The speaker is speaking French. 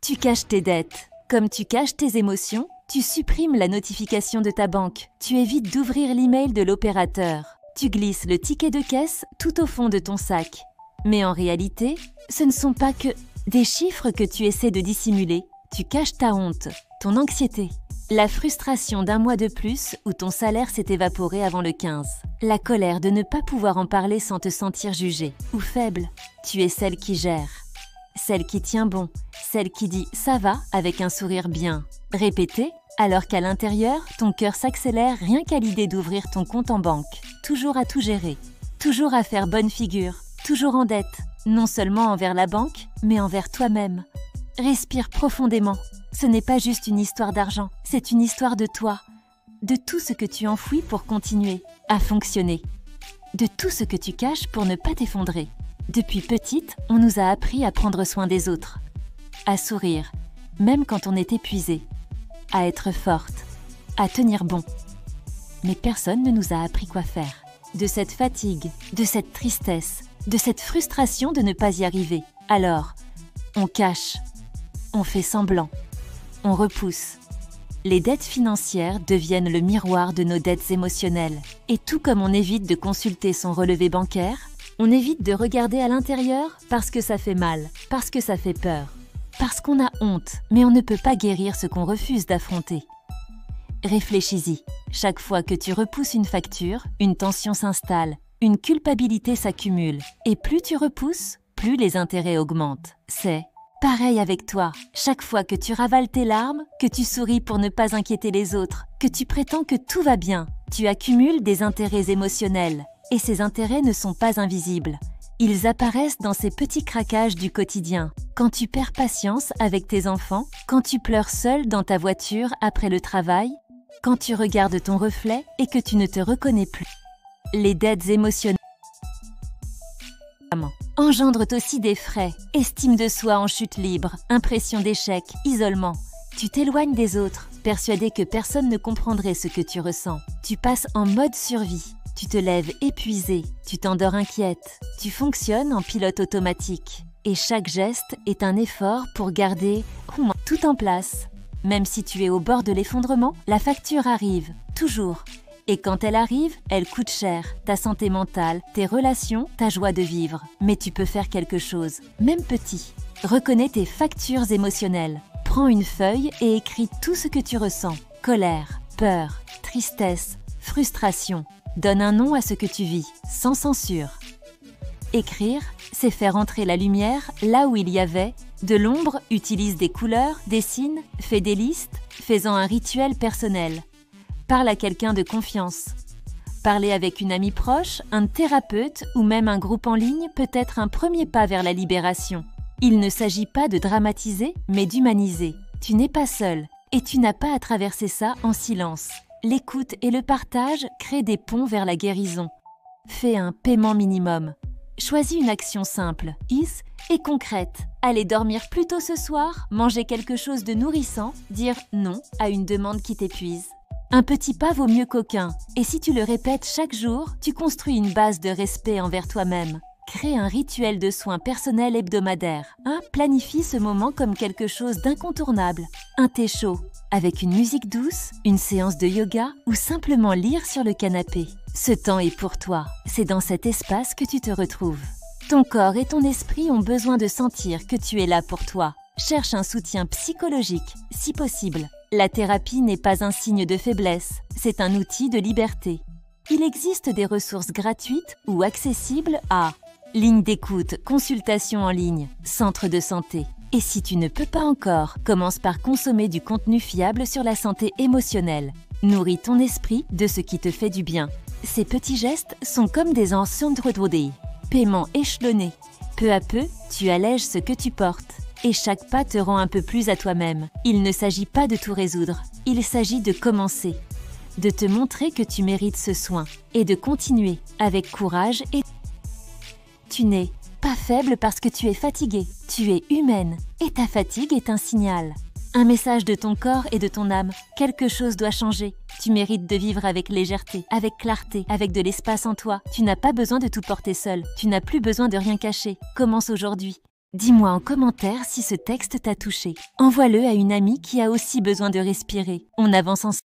Tu caches tes dettes. Comme tu caches tes émotions, tu supprimes la notification de ta banque. Tu évites d'ouvrir l'email de l'opérateur. Tu glisses le ticket de caisse tout au fond de ton sac. Mais en réalité, ce ne sont pas que des chiffres que tu essaies de dissimuler. Tu caches ta honte, ton anxiété, la frustration d'un mois de plus où ton salaire s'est évaporé avant le 15. La colère de ne pas pouvoir en parler sans te sentir jugée ou faible. Tu es celle qui gère, celle qui tient bon, celle qui dit « ça va » avec un sourire bien répété, alors qu'à l'intérieur, ton cœur s'accélère rien qu'à l'idée d'ouvrir ton compte en banque. Toujours à tout gérer, toujours à faire bonne figure, toujours en dette, non seulement envers la banque, mais envers toi-même. Respire profondément. Ce n'est pas juste une histoire d'argent, c'est une histoire de toi, de tout ce que tu enfouis pour continuer à fonctionner, de tout ce que tu caches pour ne pas t'effondrer. Depuis petite, on nous a appris à prendre soin des autres, à sourire, même quand on est épuisé, à être forte, à tenir bon. Mais personne ne nous a appris quoi faire. De cette fatigue, de cette tristesse, de cette frustration de ne pas y arriver. Alors, on cache, on fait semblant, on repousse. Les dettes financières deviennent le miroir de nos dettes émotionnelles. Et tout comme on évite de consulter son relevé bancaire, on évite de regarder à l'intérieur parce que ça fait mal, parce que ça fait peur, parce qu'on a honte, mais on ne peut pas guérir ce qu'on refuse d'affronter. Réfléchis-y. Chaque fois que tu repousses une facture, une tension s'installe, une culpabilité s'accumule. Et plus tu repousses, plus les intérêts augmentent. C'est pareil avec toi. Chaque fois que tu ravales tes larmes, que tu souris pour ne pas inquiéter les autres, que tu prétends que tout va bien, tu accumules des intérêts émotionnels. Et ces intérêts ne sont pas invisibles. Ils apparaissent dans ces petits craquages du quotidien. Quand tu perds patience avec tes enfants, quand tu pleures seul dans ta voiture après le travail, quand tu regardes ton reflet et que tu ne te reconnais plus. Les dettes émotionnelles engendrent aussi des frais, estime de soi en chute libre, impression d'échec, isolement. Tu t'éloignes des autres, persuadé que personne ne comprendrait ce que tu ressens. Tu passes en mode survie. Tu te lèves épuisé, tu t'endors inquiète, tu fonctionnes en pilote automatique. Et chaque geste est un effort pour garder tout en place. Même si tu es au bord de l'effondrement, la facture arrive, toujours. Et quand elle arrive, elle coûte cher. Ta santé mentale, tes relations, ta joie de vivre. Mais tu peux faire quelque chose, même petit. Reconnais tes factures émotionnelles. Prends une feuille et écris tout ce que tu ressens. Colère, peur, tristesse, frustration. Donne un nom à ce que tu vis, sans censure. Écrire, c'est faire entrer la lumière là où il y avait de l'ombre. Utilise des couleurs, dessine, fais des listes, fais-en un rituel personnel. Parle à quelqu'un de confiance. Parler avec une amie proche, un thérapeute ou même un groupe en ligne peut être un premier pas vers la libération. Il ne s'agit pas de dramatiser, mais d'humaniser. Tu n'es pas seul et tu n'as pas à traverser ça en silence. L'écoute et le partage créent des ponts vers la guérison. Fais un paiement minimum. Choisis une action simple, et concrète. Aller dormir plus tôt ce soir, manger quelque chose de nourrissant, dire non à une demande qui t'épuise. Un petit pas vaut mieux qu'aucun. Et si tu le répètes chaque jour, tu construis une base de respect envers toi-même. Crée un rituel de soins personnels hebdomadaire. Planifie ce moment comme quelque chose d'incontournable. Un thé chaud, avec une musique douce, une séance de yoga ou simplement lire sur le canapé. Ce temps est pour toi. C'est dans cet espace que tu te retrouves. Ton corps et ton esprit ont besoin de sentir que tu es là pour toi. Cherche un soutien psychologique, si possible. La thérapie n'est pas un signe de faiblesse, c'est un outil de liberté. Il existe des ressources gratuites ou accessibles à ligne d'écoute, consultation en ligne, centre de santé. Et si tu ne peux pas encore, commence par consommer du contenu fiable sur la santé émotionnelle. Nourris ton esprit de ce qui te fait du bien. Ces petits gestes sont comme des encentres-dodés. Paiement échelonné. Peu à peu, tu allèges ce que tu portes. Et chaque pas te rend un peu plus à toi-même. Il ne s'agit pas de tout résoudre. Il s'agit de commencer. De te montrer que tu mérites ce soin. Et de continuer avec courage et... Tu n'es pas faible parce que tu es fatiguée. Tu es humaine. Et ta fatigue est un signal. Un message de ton corps et de ton âme. Quelque chose doit changer. Tu mérites de vivre avec légèreté, avec clarté, avec de l'espace en toi. Tu n'as pas besoin de tout porter seul. Tu n'as plus besoin de rien cacher. Commence aujourd'hui. Dis-moi en commentaire si ce texte t'a touché. Envoie-le à une amie qui a aussi besoin de respirer. On avance ensemble.